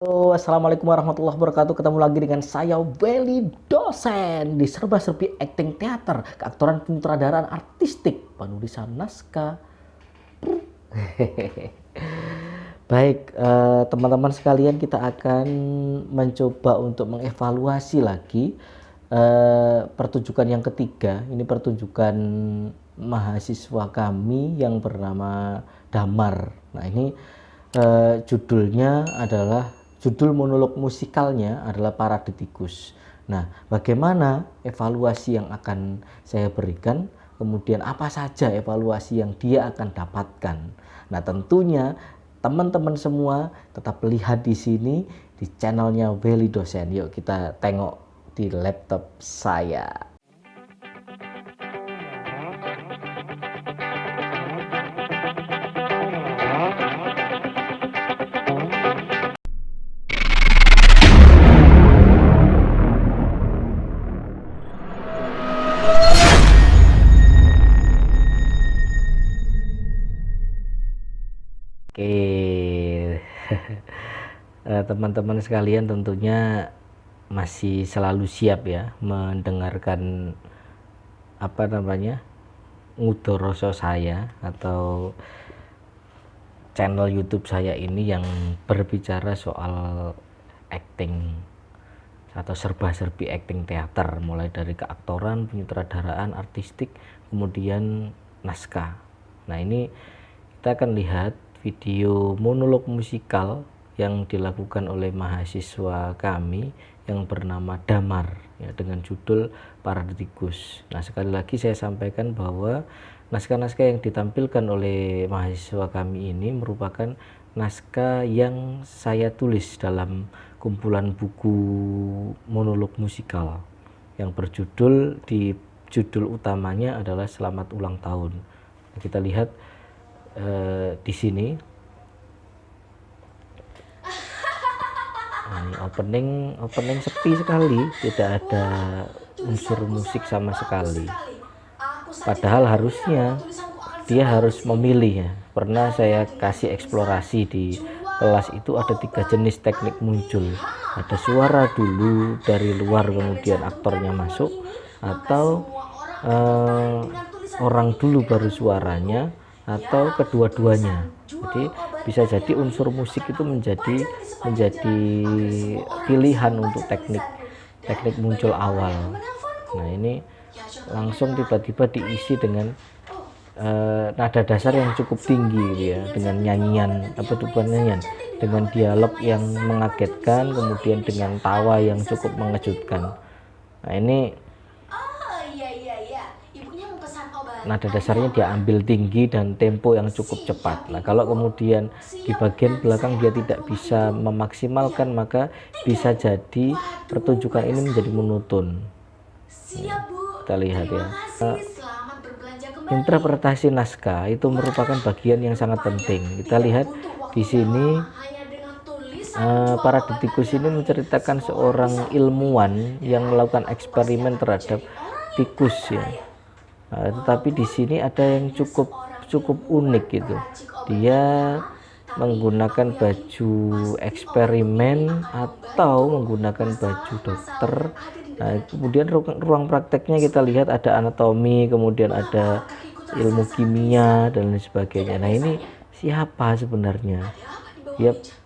Halo, assalamualaikum warahmatullahi wabarakatuh. Ketemu lagi dengan saya Welly dosen di serba-serbi acting teater, keaktoran, penyutradaraan artistik, penulisan naskah. Baik, teman-teman sekalian, kita akan mencoba untuk mengevaluasi lagi pertunjukan yang ketiga. Ini pertunjukan mahasiswa kami yang bernama Damar. Nah, ini judul monolog musikalnya adalah Parade Tikus. Nah, bagaimana evaluasi yang akan saya berikan? Kemudian apa saja evaluasi yang dia akan dapatkan? Nah, tentunya teman-teman semua tetap lihat di sini di channelnya Welly Dosen. Yuk kita tengok di laptop saya. Oke, teman-teman sekalian tentunya masih selalu siap ya mendengarkan ngudoroso saya atau channel YouTube saya ini yang berbicara soal acting atau serba-serbi acting teater, mulai dari keaktoran, penyutradaraan, artistik, kemudian naskah. Nah, ini kita akan lihat video monolog musikal yang dilakukan oleh mahasiswa kami yang bernama Damar ya, dengan judul Parade Tikus. Nah, sekali lagi saya sampaikan bahwa naskah-naskah yang ditampilkan oleh mahasiswa kami ini merupakan naskah yang saya tulis dalam kumpulan buku monolog musikal yang berjudul, di judul utamanya adalah Selamat Ulang Tahun. Kita lihat di sini. Nah, ini opening sepi sekali, tidak ada unsur musik sama sekali. Padahal harusnya dia harus memilih ya. Pernah saya kasih eksplorasi di kelas itu, ada 3 jenis teknik muncul. Ada suara dulu dari luar, kemudian aktornya masuk, atau orang dulu baru suaranya, atau kedua-duanya. Jadi bisa jadi unsur musik itu menjadi pilihan untuk teknik muncul awal. Nah, ini langsung tiba-tiba diisi dengan nada dasar yang cukup tinggi gitu ya, dengan nyanyian dengan dialog yang mengagetkan, kemudian dengan tawa yang cukup mengejutkan. Nah, ini nada dasarnya dia ambil tinggi dan tempo yang cukup cepat. Nah, kalau kemudian di bagian belakang dia tidak bisa memaksimalkan, maka bisa jadi pertunjukan ini menjadi monoton. Kita lihat ya. Interpretasi naskah itu merupakan bagian yang sangat penting. Kita lihat di sini, Parade Tikus ini menceritakan seorang ilmuwan yang melakukan eksperimen terhadap tikus ya. Tetapi di sini ada yang cukup unik gitu. Dia menggunakan baju eksperimen atau menggunakan baju dokter. Nah, kemudian ruang prakteknya kita lihat ada anatomi, kemudian ada ilmu kimia dan lain sebagainya. Nah, ini siapa sebenarnya?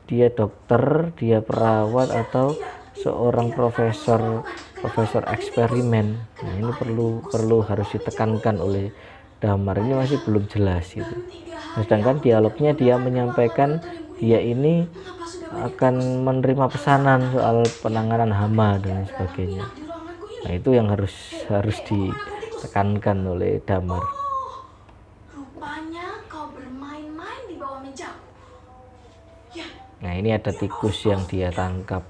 Dia dokter, dia perawat, atau seorang profesor eksperimen. Nah, ini perlu harus ditekankan oleh Damar, ini masih belum jelas gitu. Nah, sedangkan dialognya dia menyampaikan dia ini akan menerima pesanan soal penanganan hama dan sebagainya. Nah, itu yang harus ditekankan oleh Damar. Nah, ini ada tikus yang dia tangkap.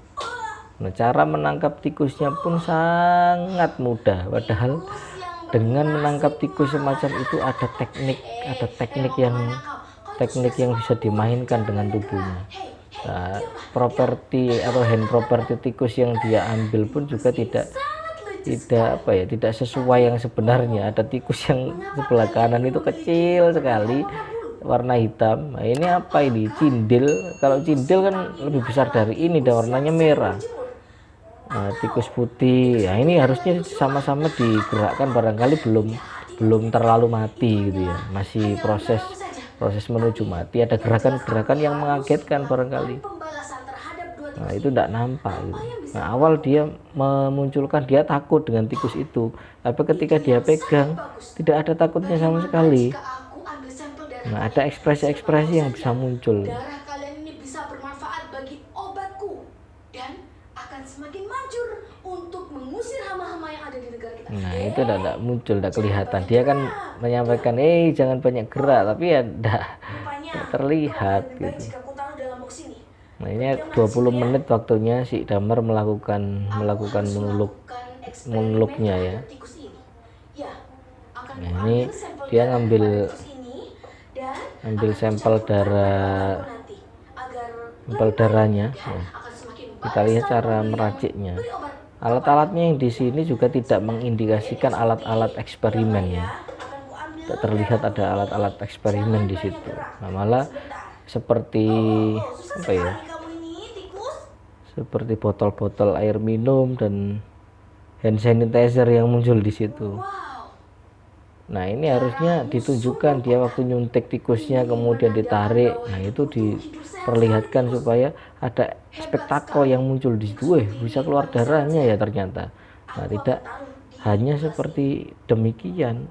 Nah, cara menangkap tikusnya pun sangat mudah, padahal dengan menangkap tikus semacam itu ada teknik yang bisa dimainkan dengan tubuhnya. Nah, properti atau hand properti tikus yang dia ambil pun juga tidak sesuai yang sebenarnya. Ada tikus yang sebelah kanan itu kecil sekali, warna hitam. Nah, ini apa ini? Cindil. Kalau cindil kan lebih besar dari ini dan warnanya merah. Nah, tikus putih. Nah, ini harusnya sama-sama digerakkan, barangkali belum terlalu mati gitu ya. Masih proses menuju mati. Ada gerakan-gerakan yang mengagetkan barangkali. Nah, itu tidak nampak gitu. Nah, awal dia memunculkan, dia takut dengan tikus itu, tapi ketika dia pegang tidak ada takutnya sama sekali. Nah, ada ekspresi-ekspresi yang bisa muncul. Darah kalian ini bisa bermanfaat bagi obatku dan akan semakin manjur untuk mengusir hama-hama yang ada di negara kita. Nah, itu tidak muncul, tidak kelihatan. Dia kan menyampaikan, jangan banyak gerak, tapi ya tidak terlihat gitu. Nah, ini 20 menit waktunya si Damar melakukan monolognya ya. Nah, ini dia ngambil sampel darahnya. Nah, kita lihat cara meraciknya. Alat-alatnya yang di sini juga tidak mengindikasikan alat-alat eksperimen ya. Tidak terlihat ada alat-alat eksperimen di situ. Nah, malah seperti apa ya? Seperti botol-botol air minum dan hand sanitizer yang muncul di situ. Nah, ini harusnya ditunjukkan dia waktu nyuntik tikusnya kemudian ditarik. Nah, itu diperlihatkan supaya ada spektakel yang muncul di situ. Bisa keluar darahnya ya ternyata. Nah, tidak hanya seperti demikian.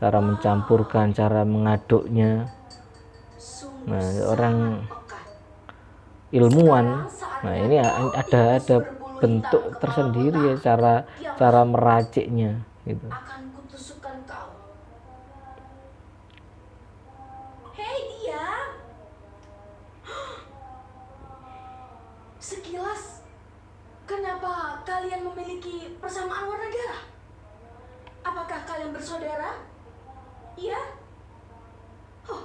Cara mencampurkan, cara mengaduknya. Nah, orang ilmuwan, nah ini ada bentuk tersendiri ya, cara meraciknya gitu. Sekilas, kenapa kalian memiliki persamaan warna darah? Apakah kalian bersaudara? Iya? Oh,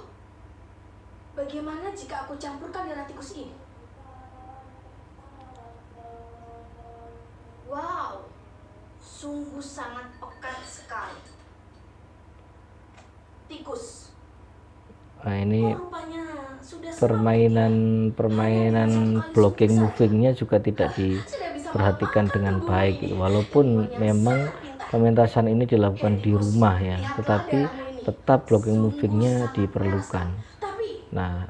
bagaimana jika aku campurkan darah tikus ini? Wow, sungguh sangat pekat sekali. Tikus. Nah, ini permainan blocking movingnya juga tidak diperhatikan dengan baik gitu. Walaupun memang pementasan ini dilakukan di rumah ya, tetapi tetap blocking movingnya diperlukan. Nah,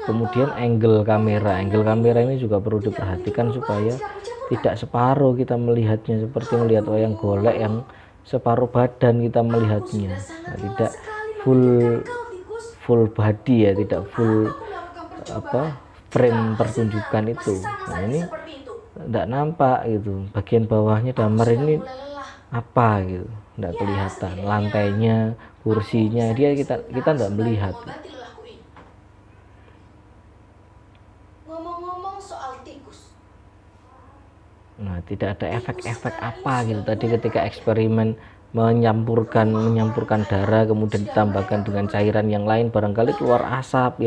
kemudian angle kamera ini juga perlu diperhatikan supaya tidak separuh kita melihatnya, seperti melihat wayang golek yang separuh badan kita melihatnya. Nah, tidak full body ya, tidak full frame pertunjukan itu. Nah, ini tidak nampak gitu, bagian bawahnya Damar ini apa gitu, tidak kelihatan, lantainya, kursinya dia kita tidak melihat. Nah, tidak ada efek-efek apa gitu tadi ketika eksperimen menyampurkan darah kemudian ditambahkan dengan cairan yang lain, barangkali keluar asap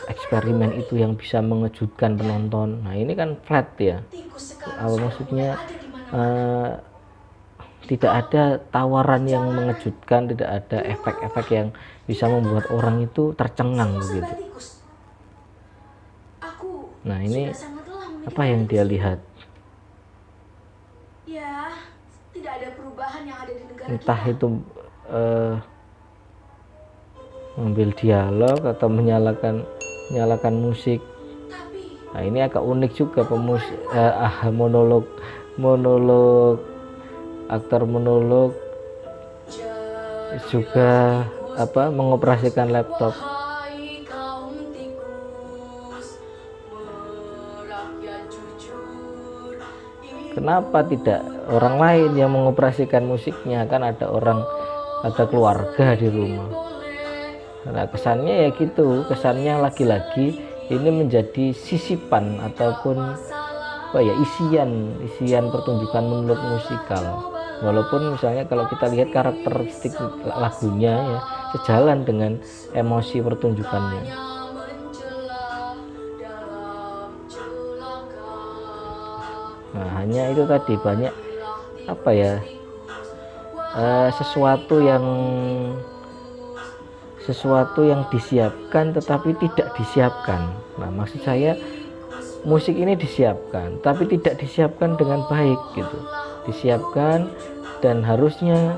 eksperimen itu yang bisa mengejutkan penonton. Nah, ini kan flat ya, maksudnya tidak ada tawaran yang mengejutkan, tidak ada efek-efek yang bisa membuat orang itu tercengang begitu. Nah, ini apa yang dia lihat? Ya, tidak ada perubahan yang ada di negara entah kita. Itu mengambil dialog atau menyalakan musik. Nah, ini agak unik juga monolog aktor monolog juga mengoperasikan laptop. Kenapa tidak orang lain yang mengoperasikan musiknya? Kan ada keluarga di rumah. Nah, kesannya ya gitu, kesannya lagi-lagi ini menjadi sisipan ataupun isian pertunjukan monolog musikal. Walaupun misalnya kalau kita lihat karakteristik lagunya ya sejalan dengan emosi pertunjukannya. Nah, hanya itu tadi banyak sesuatu yang sesuatu yang disiapkan tetapi tidak disiapkan. Nah, maksud saya musik ini disiapkan tapi tidak disiapkan dengan baik gitu. Disiapkan dan harusnya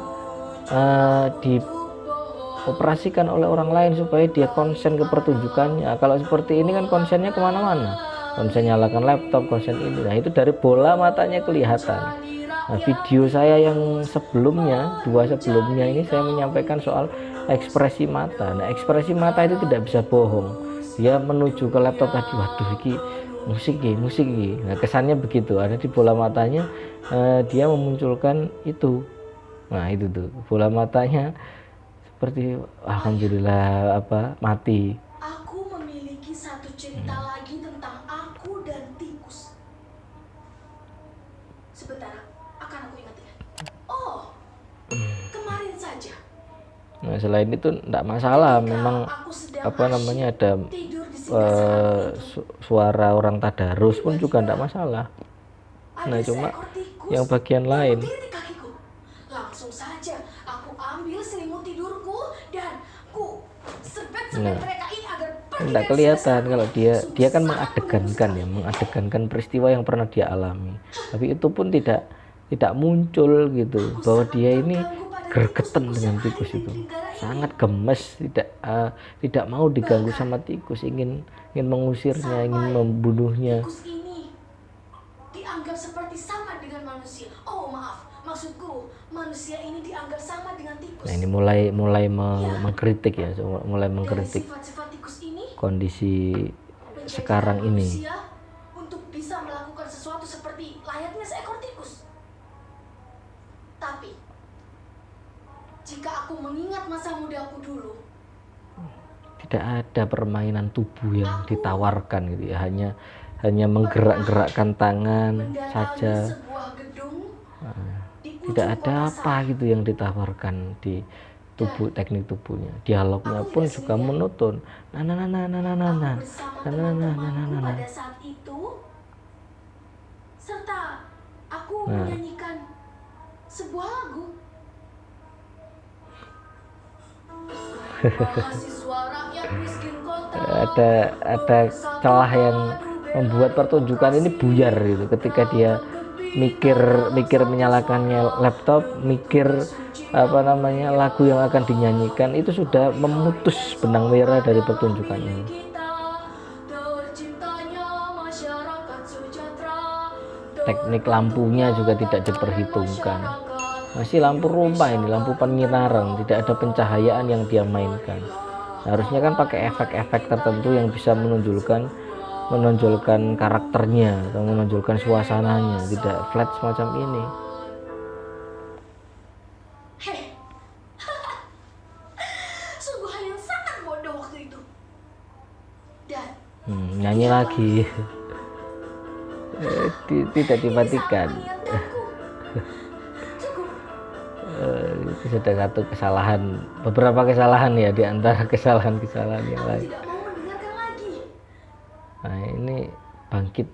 dioperasikan oleh orang lain supaya dia konsen ke pertunjukannya. Kalau seperti ini kan konsennya kemana-mana, konsen nyalakan laptop, konsen ini. Nah, itu dari bola matanya kelihatan. Nah, video saya yang sebelumnya, dua sebelumnya ini saya menyampaikan soal ekspresi mata. Nah, ekspresi mata itu tidak bisa bohong. Dia menuju ke laptop tadi, waduh iki musik iki. Nah, kesannya begitu. Ada di bola matanya dia memunculkan itu. Nah, itu tuh bola matanya seperti alhamdulillah mati. Aku memiliki satu cerita lagi tentang aku dan tikus. Sebentar, akan aku ingat-ingat. Oh, kemarin saja. Nah, selain itu enggak masalah, Ketika memang aku sedang ada tidur di sebelah sana, suara orang tadarus pun juga enggak masalah. Nah, ada cuma seekor tikus yang bagian lain berdiri di kakiku. Langsung saja aku ambil selimut tidurku dan ku sebet-sebet mereka ini agar pergi enggak dari kelihatan sebelah kalau sana. dia Sungguh kan sangat mengadegankan peristiwa yang pernah dia alami. Tapi itu pun tidak muncul gitu bahwa dia ini gregetan dengan tikus itu. Sangat gemes, tidak mau diganggu sama tikus, ingin mengusirnya, ingin membunuhnya. Tikus ini dianggap seperti sama dengan manusia. Oh, maaf. Maksudku, manusia ini dianggap sama dengan tikus. Nah, ini mulai mengkritik ya, mulai Dari mengkritik sifat-sifat tikus ini kondisi menjadikan sekarang ini. manusia untuk bisa melakukan sesuatu seperti layaknya seekor tikus. Tapi jika aku mengingat masa mudaku dulu, Tidak ada permainan tubuh yang ditawarkan gitu ya, hanya menggerak-gerakkan tangan mendatangi saja. sebuah gedung di Tidak ujung ada kota apa sana. gitu yang ditawarkan di teknik tubuhnya. Dialognya pun juga monoton. Aku bersama teman-temanku pada saat itu, serta aku menyanyikan sebuah lagu. Mahasiswa rakyat miskin kota, ada celah yang membuat pertunjukan ini buyar gitu ketika dia mikir menyalakannya laptop, mikir lagu yang akan dinyanyikan, itu sudah memutus benang merah dari pertunjukan ini. kita terciptanya masyarakat sejahtera. Teknik lampunya juga tidak diperhitungkan, masih lampu rumah ini, lampu penyinaran, tidak ada pencahayaan yang dia mainkan. Harusnya kan pakai efek-efek tertentu yang bisa menonjolkan karakternya atau menonjolkan suasananya, tidak flat semacam ini. Sungguh hal yang sangat bodoh waktu itu. Dan Nyanyi lagi. Tidak dimatikan. Itu sudah satu kesalahan, beberapa kesalahan ya di antara kesalahan-kesalahan yang lain. tidak mau mendengarkan lagi. Nah, ini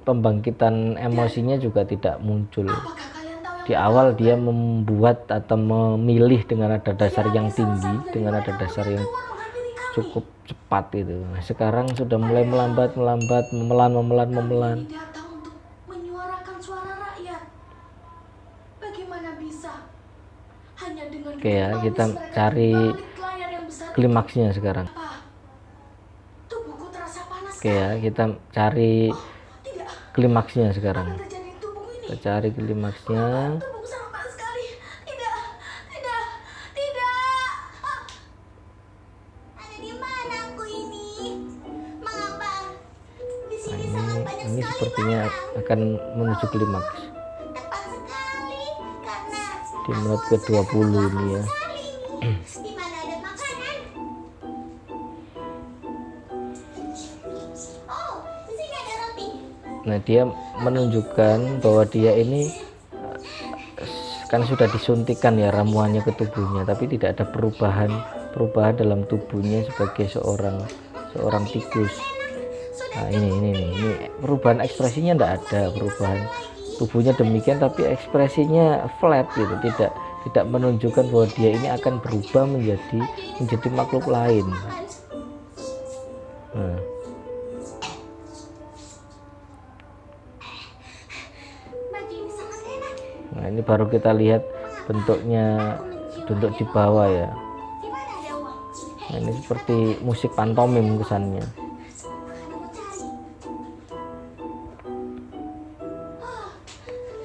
pembangkitan emosinya juga tidak muncul. Apakah kalian tahu Di awal dia membuat atau memilih dengan nada dasar yang tinggi, dengan nada dasar yang cukup cepat itu. Nah, sekarang sudah mulai melambat, memelan. datang untuk menyuarakan suara rakyat? Bagaimana bisa? Hanya dengan Oke ya, duduk kita manis mereka cari di balik layar yang besar itu. klimaksnya sekarang. Apa? Tubuhku terasa panas. Oke ya, kita cari Tidak. klimaksnya sekarang. Apa yang terjadi di tubuhku ini? Kita cari klimaksnya. Tubuhku sangat panas sekali. Tidak. Ah. Ada di mana aku ini? Mengapa? Di sini sangat banyak Ini sekali sepertinya barang. akan menuju klimaks Tepat sekali karena di menit ke-20 ini ya. di mana ada makanan? Oh, di sini ada roti. Nah, dia menunjukkan bahwa dia ini kan sudah disuntikan ya ramuannya ke tubuhnya, tapi tidak ada perubahan dalam tubuhnya sebagai seorang tikus. Nah, ini perubahan ekspresinya tidak ada, perubahan tubuhnya demikian tapi ekspresinya flat gitu, tidak menunjukkan bahwa dia ini akan berubah menjadi makhluk lain. Nah, Baju ini sangat enak. nah ini baru kita lihat bentuknya duduk di bawah ya. Gimana ada uang? Nah, ini seperti musik pantomim kesannya.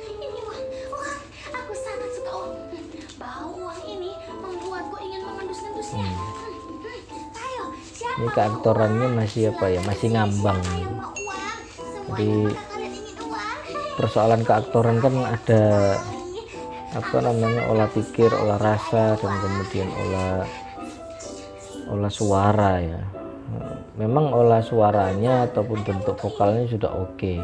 Ini uang, uang. Aku sangat suka uang. Bau uang ini membuatku ingin mengendus-endusnya. Ayo, siapa Ini keaktorannya masih apa ya, masih ngambang. yang mau uang? Jadi Semuanya kalian ingin uang. persoalan keaktoran kan ada apa namanya, olah pikir, olah rasa, dan kemudian olah suara ya. Memang olah suaranya ataupun bentuk vokalnya sudah oke.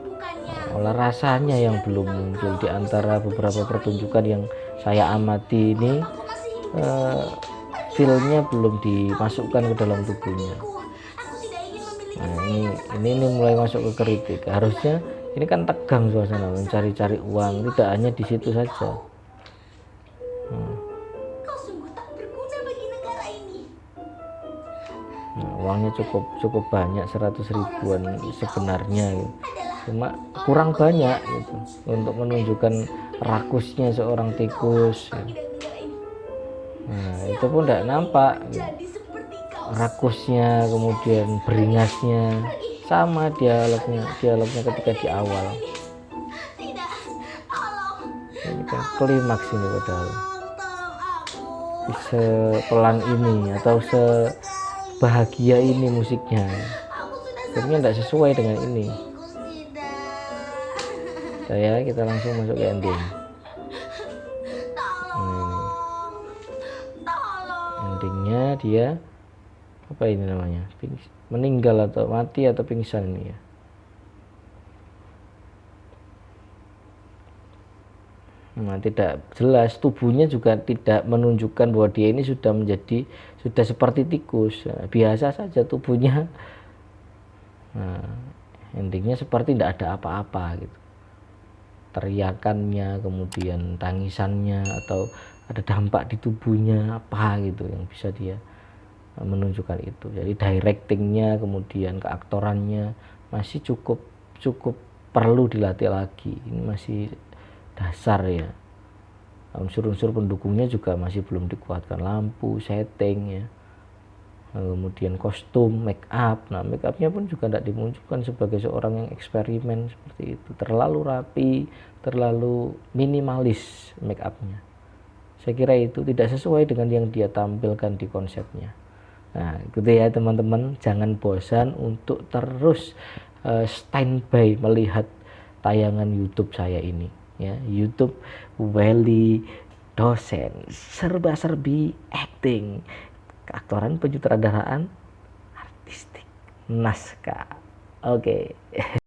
Bukannya Olah rasanya yang belum muncul. Di antara beberapa pertunjukan yang saya amati ini, aku masih hidup. feel-nya belum dimasukkan ke dalam tubuhnya. Aku tidak ingin memiliki Nah, ini mulai masuk ke kritik. Harusnya ini kan tegang suasana, mencari-cari uang, tidak hanya di situ saja. kau sungguh tak berguna bagi negara ini. Nah, uangnya cukup banyak, 100 ribuan sebenarnya gitu. Cuma kurang banyak gitu untuk menunjukkan rakusnya seorang tikus ya. Bagi negara ini. Nah, itu pun tidak nampak gitu. Jadi seperti kau. Rakusnya, kemudian beringasnya sama dialognya ketika di awal. Tidak. Tolong. Ini kan klimaks ini padahal. Tolong aku. Sepelan ini atau sebahagia ini musiknya, Aku sudah akhirnya tidak sesuai dengan ini. tikus tidak. Kita langsung masuk ke ending. Tolong. Tolong. Endingnya dia apa ini namanya, meninggal atau mati atau pingsan ini ya. Nah, tidak jelas, tubuhnya juga tidak menunjukkan bahwa dia ini sudah seperti tikus. Nah, biasa saja tubuhnya. Nah, endingnya seperti tidak ada apa-apa gitu. Teriakannya, kemudian tangisannya, atau ada dampak di tubuhnya apa gitu yang bisa dia menunjukkan itu. Jadi directingnya, kemudian keaktorannya masih cukup perlu dilatih lagi. Ini masih dasar ya. Unsur-unsur pendukungnya juga masih belum dikuatkan, lampu, setting ya. Kemudian kostum, make up. Nah, make upnya pun juga tidak dimunculkan sebagai seorang yang eksperimen seperti itu. Terlalu rapi, terlalu minimalis make upnya. Saya kira itu tidak sesuai dengan yang dia tampilkan di konsepnya. Nah, ikuti ya teman-teman, jangan bosan untuk terus standby melihat tayangan YouTube saya ini ya, YouTube Welly Dosen, serba-serbi acting, keaktoran, penyutradaraan, artistik, naskah. Oke.